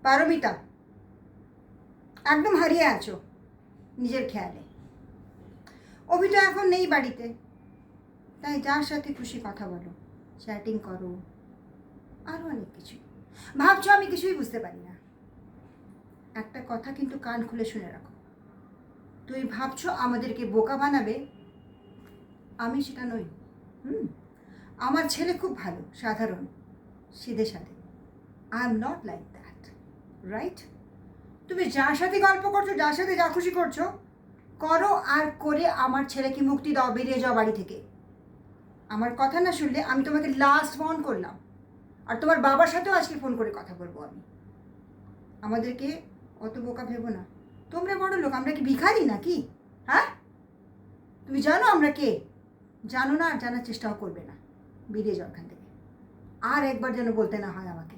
পারমিতা, একদম হারিয়ে আছো নিজের খেয়ালে। অভি তো এখন নেই বাড়িতে, তাই যার সাথে খুশি কথা বলো, চ্যাটিং করো, আরও অনেক কিছু। ভাবছো আমি কিছুই বুঝতে পারি না। একটা কথা কিন্তু কান খুলে শুনে রাখো, তুই ভাবছো আমাদেরকে বোকা বানাবে, আমি সেটা নই। আমার ছেলে খুব ভালো, সাধারণ, সিধে সাধে। I am not like that, right? তুমি যার সাথে গল্প করছো, যার সাথে যা খুশি করছো করো, আর করে আমার ছেলেকে মুক্তি দাও, বেরিয়ে যাও বাড়ি থেকে। আমার কথা না শুনলে আমি তোমাকে লাস্ট ফোন করলাম, আর তোমার বাবার সাথেও আজকে ফোন করে কথা বলবো আমি। আমাদেরকে অত বোকা ভেবো না। তোমরা বড় লোক, আমরা কি ভিখারি নাকি? হ্যাঁ, তুমি জানো আমরা কে? জানো না, আর জানার চেষ্টাও করবে না। বেরিয়ে যাও এখান থেকে, আর একবার যেন বলতে না হয় আমাকে।